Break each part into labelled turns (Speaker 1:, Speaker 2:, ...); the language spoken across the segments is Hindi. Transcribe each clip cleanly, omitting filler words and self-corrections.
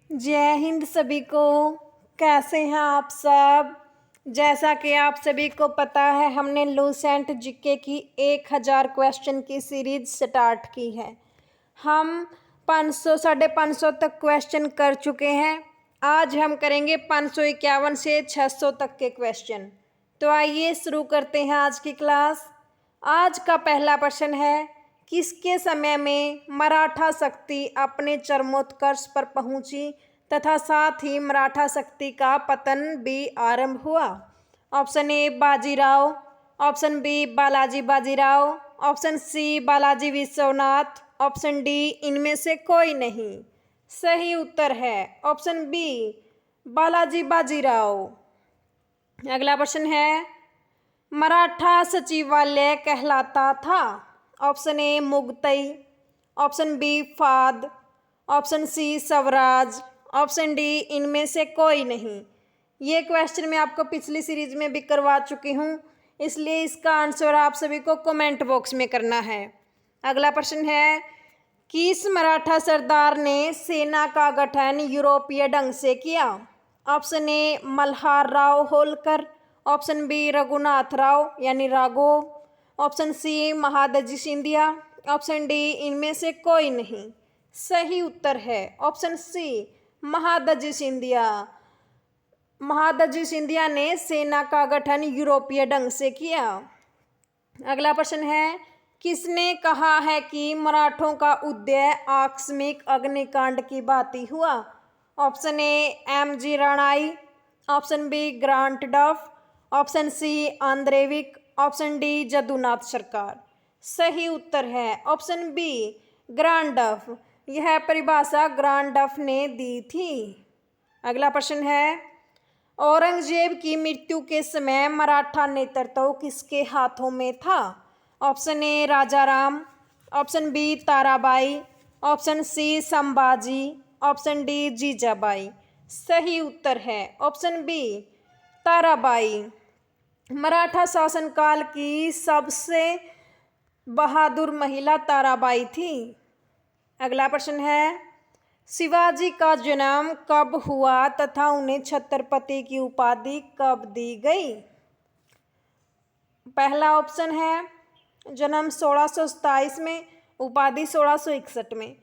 Speaker 1: जय हिंद सभी को। कैसे हैं आप सब। जैसा कि आप सभी को पता है, हमने लूसेंट जीके की 1000 क्वेश्चन की सीरीज स्टार्ट की है। हम 500 550 तक क्वेश्चन कर चुके हैं। आज हम करेंगे 551 से 600 तक के क्वेश्चन। तो आइए शुरू करते हैं आज की क्लास। आज का पहला प्रश्न है, किसके समय में मराठा शक्ति अपने चरमोत्कर्ष पर पहुंची तथा साथ ही मराठा शक्ति का पतन भी आरंभ हुआ। Option A Bajirao, option B Balaji Bajirao, option C Balaji Vishwanath, option D इनमें से कोई नहीं। सही उत्तर है ऑप्शन बी बालाजी बाजीराव। अगला प्रश्न है, मराठा सचिवालय कहलाता था। ऑप्शन ए मुगतई, option B Phad, option C Swaraj, option D इनमें से कोई नहीं। ये क्वेश्चन मैं आपको पिछली सीरीज में भी करवा चुकी हूँ, इसलिए इसका आंसर आप सभी को कमेंट बॉक्स में करना है। अगला प्रश्न है, किस मराठा सरदार ने सेना का गठन यूरोपीय ढंग से किया। Option A Malhar Rao Holkar, option B Raghunath Rao यानी Raghav, option C Mahadji Scindia, option D इनमें से कोई नहीं। सही उत्तर है ऑप्शन सी महादजी सिंधिया। महादजी सिंधिया ने सेना का गठन यूरोपीय ढंग से किया। अगला प्रश्न है, किसने कहा है कि मराठों का उदय आकस्मिक अग्निकांड की भांति हुआ। Option A M G. Ranade, option B Grant Duff, option C आंद्रेविक, ऑप्शन डी जदुनाथ सरकार। सही उत्तर है ऑप्शन बी ग्रांट डफ। यह परिभाषा ग्रांट डफ ने दी थी। अगला प्रश्न है, औरंगजेब की मृत्यु के समय मराठा नेतृत्व किसके हाथों में था। Option A Raja Ram, option B Tarabai, option C Sambhaji, option D Jijabai. सही उत्तर है ऑप्शन बी ताराबाई। मराठा शासनकाल की सबसे बहादुर महिला ताराबाई थी। अगला प्रश्न है, शिवाजी का जन्म कब हुआ तथा उन्हें छत्रपति की उपाधि कब दी गई। पहला ऑप्शन है जन्म 1627 में, उपाधि 1661 में।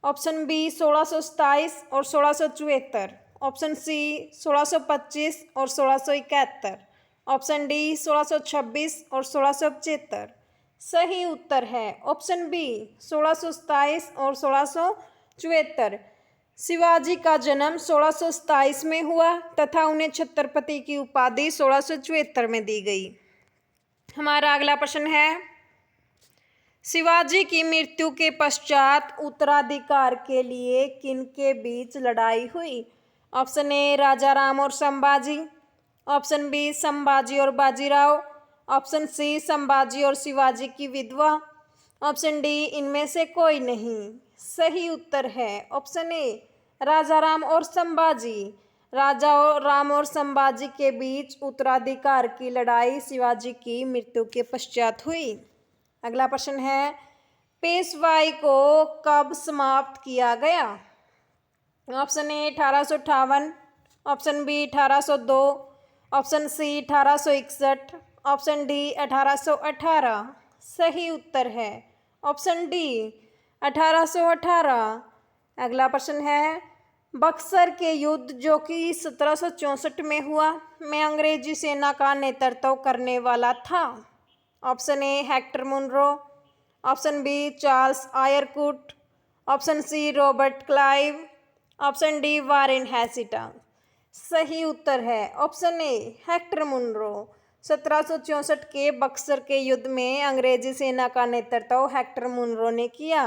Speaker 1: ऑप्शन बी 1627 और 1674, ऑप्शन सी 1625 और 1671, ऑप्शन डी 1626 और 1675। सही उत्तर है ऑप्शन बी 1627 और 1674। शिवाजी का जन्म 1627 में हुआ तथा उन्हें छत्रपति की उपाधि 1674 में दी गई। हमारा अगला प्रश्न है, शिवाजी की मृत्यु के पश्चात उत्तराधिकार के लिए किनके बीच लड़ाई हुई। ऑप्शन ए राजा राम और संभाजी, ऑप्शन बी संभाजी और बाजीराव, ऑप्शन सी संभाजी और शिवाजी की विधवा, ऑप्शन डी इनमें से कोई नहीं। सही उत्तर है ऑप्शन ए राजा राम और संभाजी। राजा राम और संभाजी के बीच उत्तराधिकार की लड़ाई शिवाजी की मृत्यु के पश्चात हुई। अगला प्रश्न है, पेशवाई को कब समाप्त किया गया। Option A 1858, option B 1802, option C 1861, option D 1818। सही उत्तर है ऑप्शन डी 1818। अगला प्रश्न है, बक्सर के युद्ध जो कि 1764 में हुआ में अंग्रेजी सेना का नेतृत्व करने वाला था। Option A Hector Munro, option B Charles Eyre Coote, option C Robert Clive, option D Warren हैसिटा। सही उत्तर है ऑप्शन ए हेक्टर मुनरो। 1764 के बक्सर के युद्ध में अंग्रेजी सेना का नेतृत्व हेक्टर मुनरो ने किया।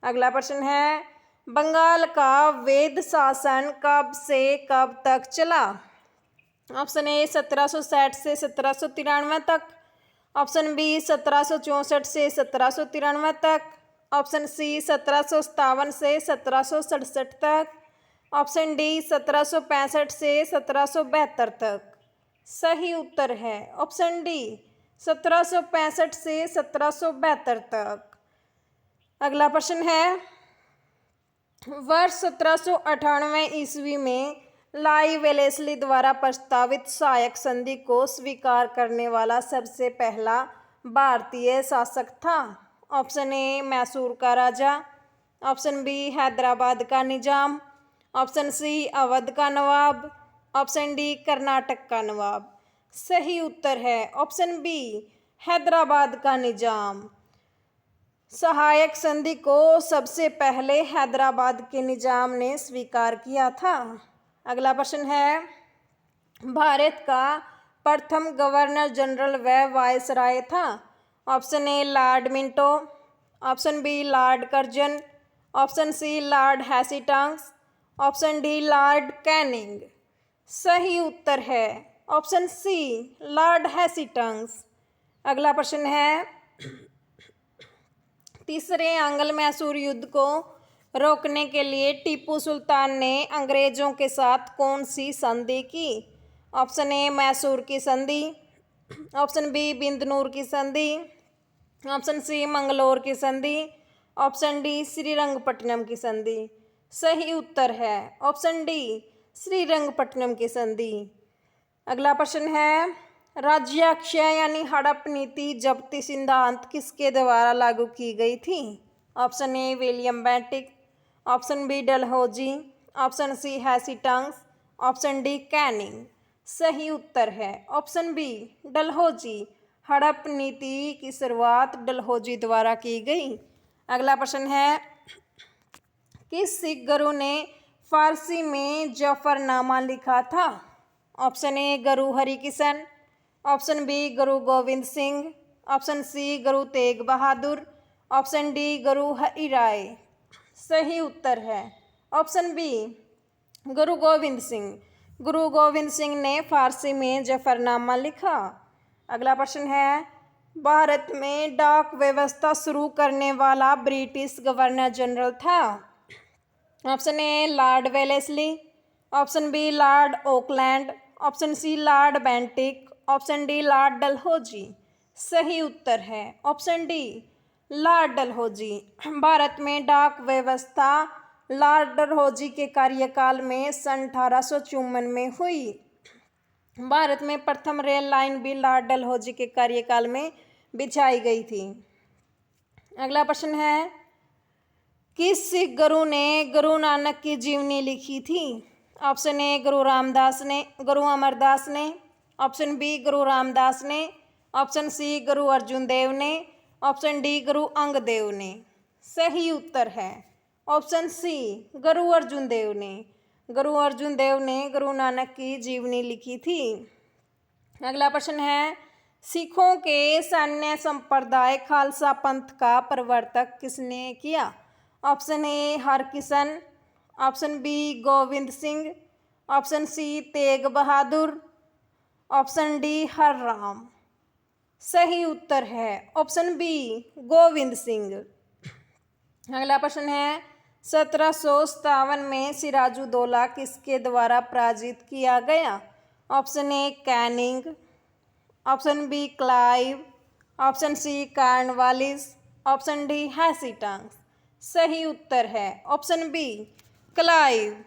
Speaker 1: अगला प्रश्न है, बंगाल का वैध शासन कब से कब तक चला। ऑप्शन ए 1760 से 1793 तक, ऑप्शन बी 1764 से 1793 तक, ऑप्शन सी 1757 से 1767 तक, ऑप्शन डी 1765 से 1772 तक। सही उत्तर है ऑप्शन डी 1765 से 1772 तक। अगला प्रश्न है, वर्ष 1798 ईस्वी में लाई वेलेस्ली द्वारा प्रस्तावित सहायक संधि को स्वीकार करने वाला सबसे पहला भारतीय शासक था। ऑप्शन ए मैसूर का राजा, ऑप्शन बी हैदराबाद का निजाम, ऑप्शन सी अवध का नवाब, ऑप्शन डी कर्नाटक का नवाब। सही उत्तर है ऑप्शन बी हैदराबाद का निजाम। सहायक संधि को सबसे पहले हैदराबाद के निजाम ने स्वीकार किया था। अगला प्रश्न है, भारत का प्रथम गवर्नर जनरल व वायसराय था। Option A Lord Minto, option B Lord Curzon, option C Lord Hastings, option D Lord Canning. सही उत्तर है ऑप्शन सी लॉर्ड हैसिटंग्स। अगला प्रश्न है, तीसरे आंग्ल मैसूर युद्ध को रोकने के लिए टीपू सुल्तान ने अंग्रेजों के साथ कौन सी संधि की। ऑप्शन ए मैसूर की संधि, ऑप्शन बी बिंदनूर की संधि, ऑप्शन सी मंगलोर की संधि, ऑप्शन डी श्रीरंगपट्टनम की संधि। सही उत्तर है ऑप्शन डी श्रीरंगपट्टनम की संधि। अगला प्रश्न है, राज्याक्षय यानी हड़प नीति जब्ती सिद्धांत किसके द्वारा लागू की गई थी। Option A William Bentinck, option B Dalhousie, option C Hastings, option D Canning. सही उत्तर है ऑप्शन बी डलहौजी। हड़प नीति की शुरुआत डलहौजी द्वारा की गई। अगला प्रश्न है, किस सिख गुरु ने फारसी में जफरनामा लिखा था। ऑप्शन ए गुरु हरिकिशन, ऑप्शन बी गुरु गोविंद सिंह, ऑप्शन सी गुरु तेग बहादुर, ऑप्शन डी गुरु हरिराय। सही उत्तर है ऑप्शन बी गुरु गोविंद सिंह। गुरु गोविंद सिंह ने फारसी में जफरनामा लिखा। अगला प्रश्न है, भारत में डाक व्यवस्था शुरू करने वाला ब्रिटिश गवर्नर जनरल था। Option A lord Wellesley, option B lord Auckland, option C lord Bentinck, option D lord Dalhousie. सही उत्तर है option D lord Dalhousie. Bharat में डाक व्यवस्था लॉर्ड डलहौजी के कार्यकाल में सन 1854 में हुई। भारत में प्रथम रेल लाइन भी लॉर्ड डलहौजी के कार्यकाल में बिछाई गई थी। अगला प्रश्न है, किस सिख गुरु ने गुरु नानक की जीवनी लिखी थी। ऑप्शन ए गुरु रामदास ने, गुरु अमरदास ने, ऑप्शन बी गुरु रामदास ने, ऑप्शन सी गुरु अर्जुन देव ने, ऑप्शन डी गुरु अंगदेव ने। सही उत्तर है ऑप्शन सी गुरु अर्जुन देव ने। गुरु अर्जुन देव ने गुरु नानक की जीवनी लिखी थी। अगला प्रश्न है, सिखों के सैन्य संप्रदाय खालसा पंथ का प्रवर्तक किसने किया। Option A Harkishan, option B Govind Singh, option C Tegh Bahadur, option D Harram. सही उत्तर है ऑप्शन बी गोविंद सिंह। अगला प्रश्न है, 1757 में सिराजुद्दौला किसके द्वारा पराजित किया गया। Option A Canning, option B Clive, option C Cornwallis, option D Hastings. सही उत्तर है ऑप्शन बी क्लाइव।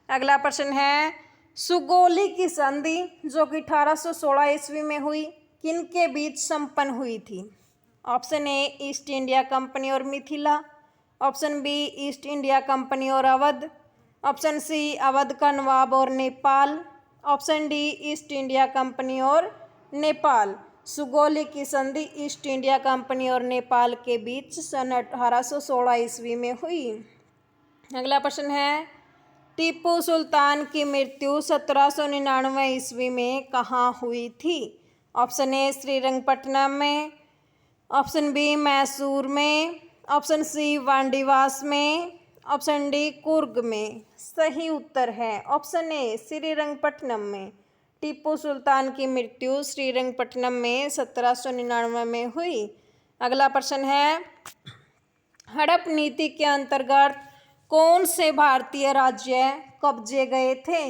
Speaker 1: अगला प्रश्न है, सुगौली की संधि जो कि 1816 ईस्वी में हुई किनके बीच संपन्न हुई थी। Option A East India Company और Mithila, option B East India Company और अवध, ऑप्शन सी अवध का नवाब और Nepal, option D East India Company और नेपाल। सुगौली की संधि ईस्ट इंडिया कंपनी और नेपाल के बीच सन 1816 ईस्वी में हुई। अगला प्रश्न है, टीपू सुल्तान की मृत्यु 1799 ईस्वी में कहाँ हुई थी। ऑप्शन ए श्रीरंगपट्टनम में, ऑप्शन बी मैसूर में, ऑप्शन सी वांडीवास में, ऑप्शन डी कुर्ग में। सही उत्तर है ऑप्शन ए श्रीरंगपट्टनम में। टीपू सुल्तान की मृत्यु श्रीरंगपट्टनम में 1799 में हुई। अगला प्रश्न है, हड़प नीति के अंतर्गत कौन से भारतीय राज्य कब्जे गए थे।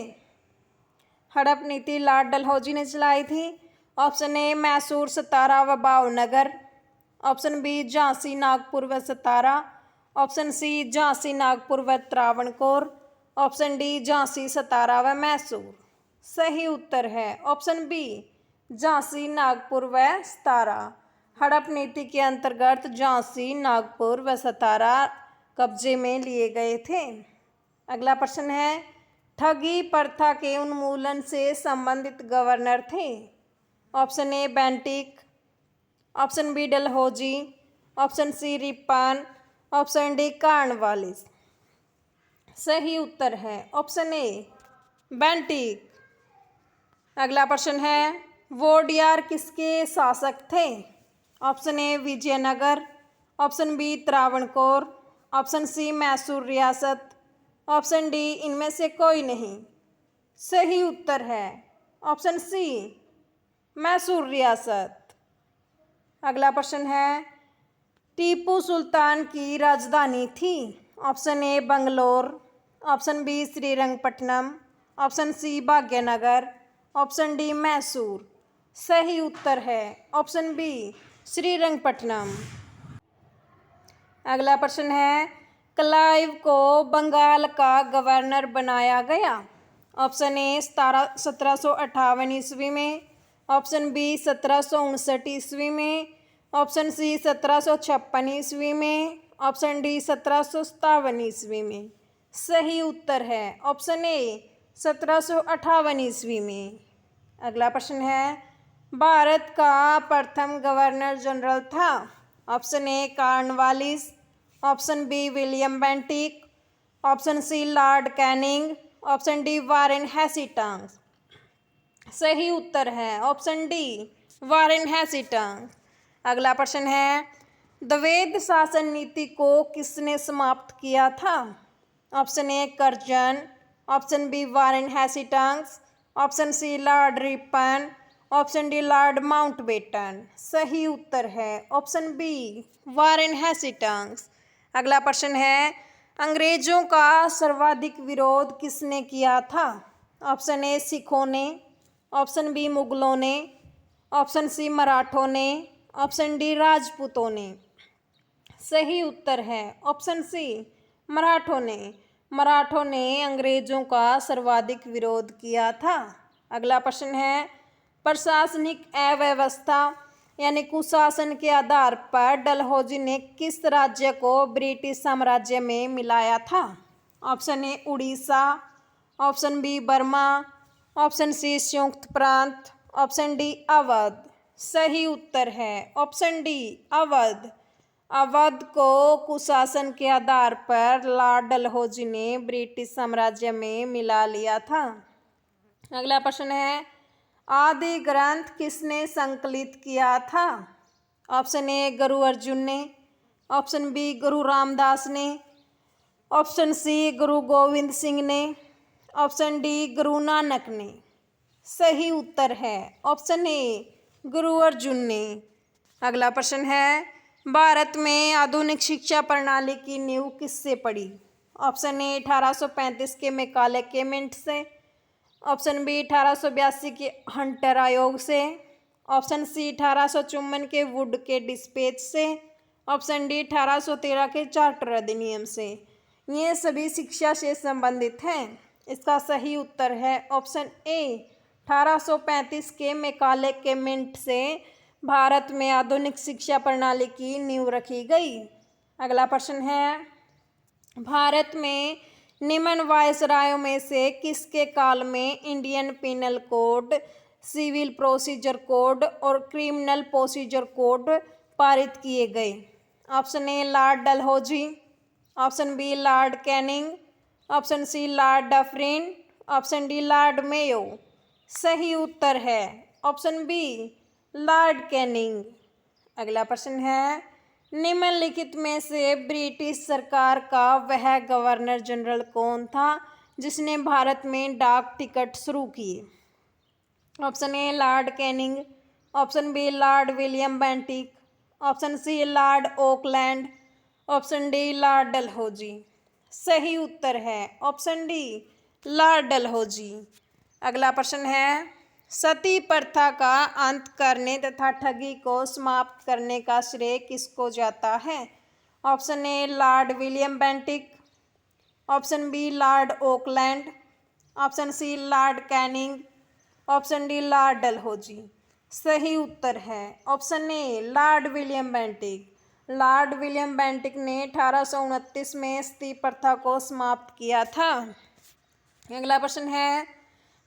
Speaker 1: हड़प नीति लॉर्ड डलहौजी ने चलाई थी। ऑप्शन ए मैसूर, सतारा व भावनगर, ऑप्शन बी झांसी, नागपुर व सतारा, ऑप्शन सी झांसी, नागपुर व त्रावणकोर। ऑप्शन डी झांसी, सतारा व मैसूर। सही उत्तर है ऑप्शन बी झांसी, नागपुर व सतारा। हड़प नीति के अंतर्गत झांसी, नागपुर व सतारा कब्जे में लिए गए थे। अगला प्रश्न है, ठगी प्रथा के उन्मूलन से संबंधित गवर्नर थे। Option A Bentinck, option B Dalhousie, option C Ripon, option D Cornwallis. सही उत्तर है ऑप्शन ए बेंटिक। अगला प्रश्न है, वोडियार किसके शासक थे। Option A Vijayanagara, option B Travancore, option C Mysore रियासत, ऑप्शन डी इनमें से कोई नहीं। सही उत्तर है ऑप्शन सी मैसूर रियासत। अगला प्रश्न है, टीपू सुल्तान की राजधानी थी। Option A Bangalore, option B Srirangapatna, option C Bhagyanagar, option D Mysore. सही उत्तर है ऑप्शन बी श्रीरंगपट्टनम। अगला प्रश्न है, क्लाइव को बंगाल का गवर्नर बनाया गया। ऑप्शन ए 1758 ईस्वी में, ऑप्शन बी 1759 ईस्वी में, ऑप्शन सी 1756 ईस्वी में, ऑप्शन डी 1757 ईस्वी में। सही उत्तर है ऑप्शन ए 1758 ईस्वी में। अगला प्रश्न है, भारत का प्रथम गवर्नर जनरल था। Option A Cornwallis, option B William Bentinck, option C lord Canning, option D Warren Hastings. सही उत्तर है ऑप्शन डी वारेन हैस्टिंग्स। अगला प्रश्न है, द्वैध शासन नीति को किसने समाप्त किया था। Option A Curzon, option B Warren Hastings, option C lord Ripon, option D lord Mountbatten. सही उत्तर है ऑप्शन बी वारेन हैस्टिंग्स। अगला प्रश्न है, अंग्रेजों का सर्वाधिक विरोध किसने किया था। ऑप्शन ए सिखों ने, ऑप्शन बी मुगलों ने, ऑप्शन सी मराठों ने, ऑप्शन डी राजपूतों ने। सही उत्तर है ऑप्शन सी मराठों ने। मराठों ने अंग्रेजों का सर्वाधिक विरोध किया था। अगला प्रश्न है, प्रशासनिक अव्यवस्था यानी कुशासन के आधार पर डलहौजी ने किस राज्य को ब्रिटिश साम्राज्य में मिलाया था। Option A Orissa, option B Burma, option C संयुक्त प्रांत, ऑप्शन डी अवध। सही उत्तर है ऑप्शन डी अवध। अवध को कुशासन के आधार पर लॉर्ड डलहौजी ने ब्रिटिश साम्राज्य में मिला लिया था। अगला प्रश्न है, आदि ग्रंथ किसने संकलित किया था। ऑप्शन ए गुरु अर्जुन ने, ऑप्शन बी गुरु रामदास ने, ऑप्शन सी गुरु गोविंद सिंह ने, ऑप्शन डी गुरु नानक ने। सही उत्तर है ऑप्शन ए गुरु अर्जुन ने। अगला प्रश्न है, भारत में आधुनिक शिक्षा प्रणाली की नींव किससे पड़ी। ऑप्शन ए 1835 के मैकाले के मिंट से, ऑप्शन बी 1882 के हंटर आयोग से, ऑप्शन सी 1854 के वुड के डिस्पैच से, ऑप्शन डी 1813 के चार्टर अधिनियम से। ये सभी शिक्षा से संबंधित हैं। इसका सही उत्तर है ऑप्शन ए 1835 के मैकाले के मिंट से भारत में आधुनिक शिक्षा प्रणाली की नींव रखी गई। अगला प्रश्न है, भारत में निम्न वायसरायों में से किसके काल में Indian penal code, civil procedure code और क्रिमिनल प्रोसीजर कोड पारित किए गए। Option A lord Dalhousie, option B lord Canning, option C lord Dufferin, option D lord Mayo. सही उत्तर है ऑप्शन बी लॉर्ड कैनिंग। अगला प्रश्न है, निम्नलिखित में से ब्रिटिश सरकार का वह गवर्नर जनरल कौन था जिसने भारत में डाक टिकट शुरू किए। Option A lord Canning, option B lord William Bentinck, option C lord Auckland, option D lord Dalhousie. सही उत्तर है ऑप्शन डी लॉर्ड डलहौजी। अगला प्रश्न है, सती प्रथा का अंत करने तथा ठगी को समाप्त करने का श्रेय किसको जाता है। Option A lord William Bentinck, option B lord Auckland, option C lord Canning, option D lord Dalhousie. सही उत्तर है option A lord William Bentinck. Lord William Bentinck ने 1829 में सती प्रथा को समाप्त किया था। अगला प्रश्न है,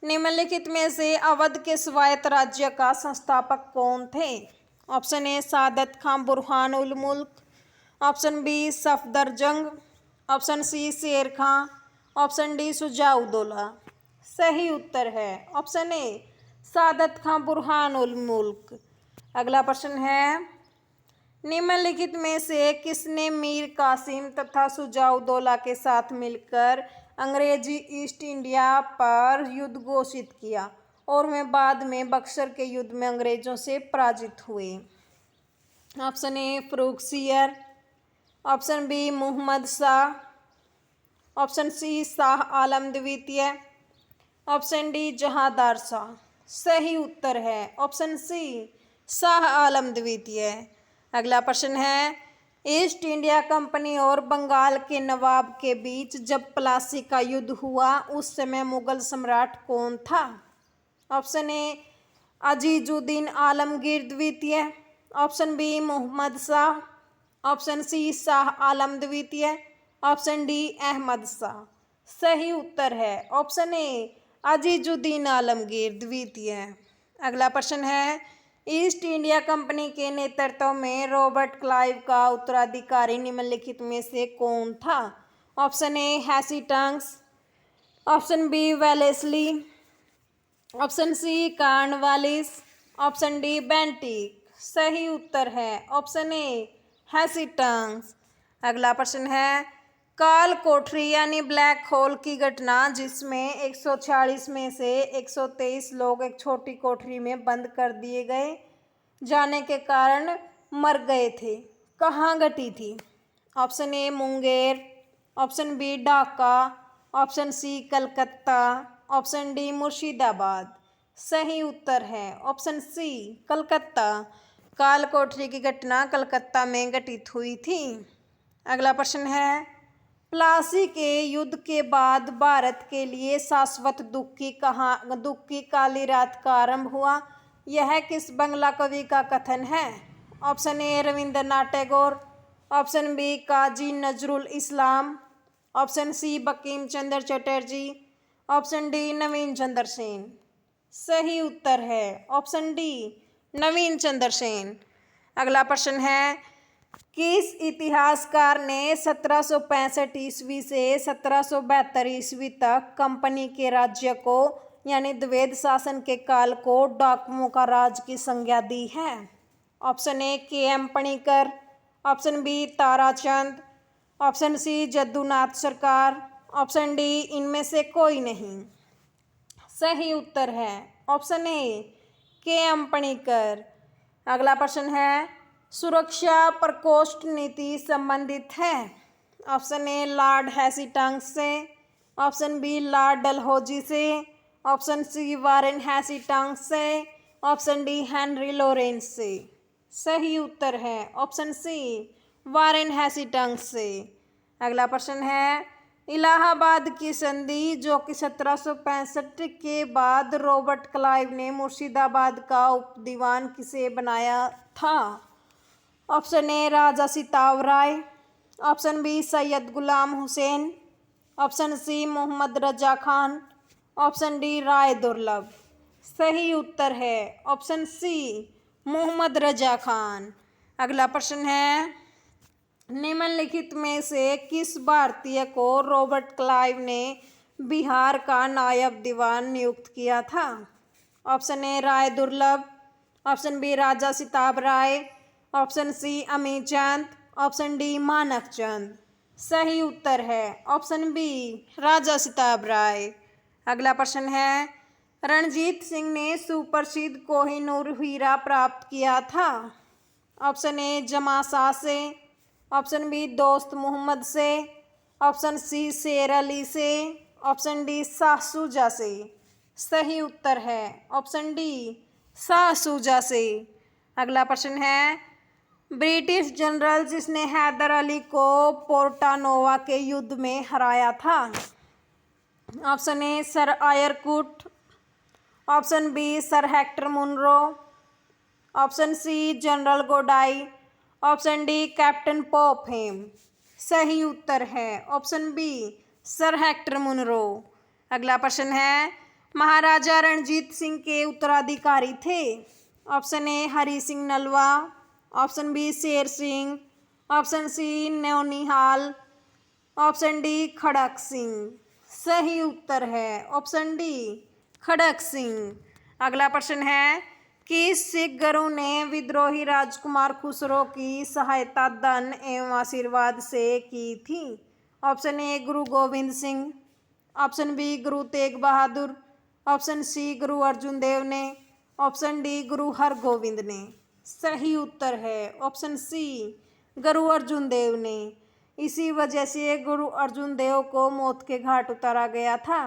Speaker 1: निम्नलिखित में से अवध के स्वायत्त राज्य का संस्थापक कौन थे? ऑप्शन ए सादत खां Burhan ul Mulk, option B Safdarjung, option C Sher Khan, option D Shujauddaula. सही उत्तर है ऑप्शन ए सादत खां बुरहान उल मुल्क। अगला प्रश्न है, निम्नलिखित में से किसने मीर कासिम तथा शुजाउद्दौला के साथ मिलकर अंग्रेजी ईस्ट इंडिया पर युद्ध घोषित किया और वे बाद में बक्सर के युद्ध में अंग्रेजों से पराजित हुए? Option A Farrukhsiyar, option B Mohammad Shah, option C Shah Alam द्वितीय, ऑप्शन डी जहांदार शाह। सही उत्तर है ऑप्शन सी शाह आलम द्वितीय। अगला प्रश्न है, ईस्ट इंडिया कंपनी और बंगाल के नवाब के बीच जब प्लासी का युद्ध हुआ उस समय मुगल सम्राट कौन था? ऑप्शन ए अजीजुद्दीन आलमगीर द्वितीय, option B Mohammad Shah, option C Shah Alam द्वितीय, ऑप्शन डी अहमद शाह। सही उत्तर है ऑप्शन ए अजीजुद्दीन आलमगीर द्वितीय। अगला प्रश्न है, ईस्ट इंडिया कंपनी के नेतृत्व में रॉबर्ट क्लाइव का उत्तराधिकारी निम्नलिखित में से कौन था? Option A Hastings, option B Wellesley, option C Cornwallis, option D Bentinck. सही उत्तर है ऑप्शन ए हैसिटंग्स। अगला प्रश्न है, काल कोठरी यानी ब्लैक होल की घटना जिसमें 146 में से 123 लोग एक छोटी कोठरी में बंद कर दिए गए जाने के कारण मर गए थे, कहाँ घटी थी? Option A Munger, option B Dhaka, option C Calcutta, option D Murshidabad. सही उत्तर है ऑप्शन सी कलकत्ता। काल कोठरी की घटना कलकत्ता में घटित हुई थी। अगला प्रश्न है, प्लासी के युद्ध के बाद भारत के लिए शाश्वत दुख की काली रात का आरंभ हुआ, यह किस बंगला कवि का कथन है? Option A Rabindranath Tagore, option B Kazi Nazrul Islam, option C Bankim Chandra Chatterjee, option D Navin Chandra Sen. सही उत्तर है ऑप्शन डी नवीन चंद्र सेन। अगला प्रश्न है, किस इतिहासकार ने 1765 ईस्वी से 1772 ईस्वी तक कंपनी के राज्य को यानी द्वैध शासन के काल को डाकुओं का राज की संज्ञा दी है? Option A K M Panikkar, option B Tarachand, option C Jadunath Sarkar, option D इनमें से कोई नहीं। सही उत्तर है option A K M Panikkar. अगला प्रश्न है, सुरक्षा प्रकोष्ठ नीति संबंधित है? ऑप्शन ए लॉर्ड हैसिटंग्स से, ऑप्शन बी लॉर्ड डलहौजी से, ऑप्शन सी वारेन हैसिटंग्स से, ऑप्शन डी हेनरी लॉरेंस से। सही उत्तर है ऑप्शन सी वारेन हैसिटंग्स से। अगला प्रश्न है, इलाहाबाद की संधि जो कि 1765 के बाद रॉबर्ट क्लाइव ने मुर्शिदाबाद का उपदीवान किसे बनाया था? Option A Raja Sitab Rai, option B Syed Ghulam Hussain, option C Mohammad Raza Khan, option D Rai Durlabh. सही उत्तर है ऑप्शन सी मोहम्मद रजा खान। अगला प्रश्न है, निम्नलिखित में से किस भारतीय को रॉबर्ट क्लाइव ने बिहार का नायब दीवान नियुक्त किया था? Option A Rai Durlabh, option B Raja Sitab Rai, option C Amichand, option D Manik Chand. सही उत्तर है ऑप्शन बी राजा सिताब राय। अगला प्रश्न है, रणजीत सिंह ने सुप्रसिद्ध कोहिनूर हीरा प्राप्त किया था? ऑप्शन ए जमा शाह से, ऑप्शन बी दोस्त मोहम्मद से, ऑप्शन सी शेर अली से, ऑप्शन डी शाह शुजा से। सही उत्तर है ऑप्शन डी शाह शुजा से। अगला प्रश्न है, ब्रिटिश जनरल जिसने हैदर अली को पोर्टानोवा के युद्ध में हराया था। ऑप्शन ए sir Eyre Coote, option B sir Hector Munro, option C general Godard, option D captain Popham. सही उत्तर है option B sir Hector Munro. अगला प्रश्न है, महाराजा रणजीत सिंह के उत्तराधिकारी थे। Option A Hari Singh Nalwa, option B Sher Singh, option C Naunihal, option D Kharak Singh. सही उत्तर है ऑप्शन डी खड़क सिंह। अगला प्रश्न है, किस सिख गुरु ने विद्रोही राजकुमार खुसरो की सहायता धन एवं आशीर्वाद से की थी। ऑप्शन ए गुरु Govind Singh, option B Guru Tegh Bahadur, option C गुरु अर्जुन देव ने, ऑप्शन डी गुरु हरगोविंद ने। सही उत्तर है ऑप्शन सी गुरु अर्जुन देव ने। इसी वजह से गुरु अर्जुन देव को मौत के घाट उतारा गया था।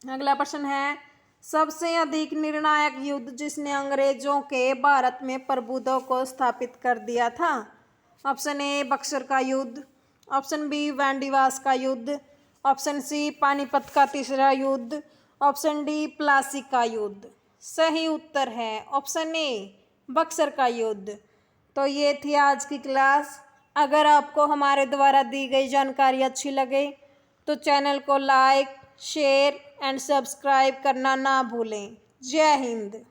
Speaker 1: अगला प्रश्न है, सबसे अधिक निर्णायक युद्ध जिसने अंग्रेजों के भारत में प्रभुत्व को स्थापित कर दिया था। ऑप्शन ए बक्सर का युद्ध, ऑप्शन बी वांडीवास का युद्ध, ऑप्शन सी पानीपत का तीसरा युद्ध, ऑप्शन डी प्लासी का युद्ध। सही उत्तर है ऑप्शन ए बक्सर का युद्ध। तो ये थी आज की क्लास। अगर आपको हमारे द्वारा दी गई जानकारी अच्छी लगे तो चैनल को लाइक, शेयर एंड सब्सक्राइब करना ना भूलें। जय हिंद।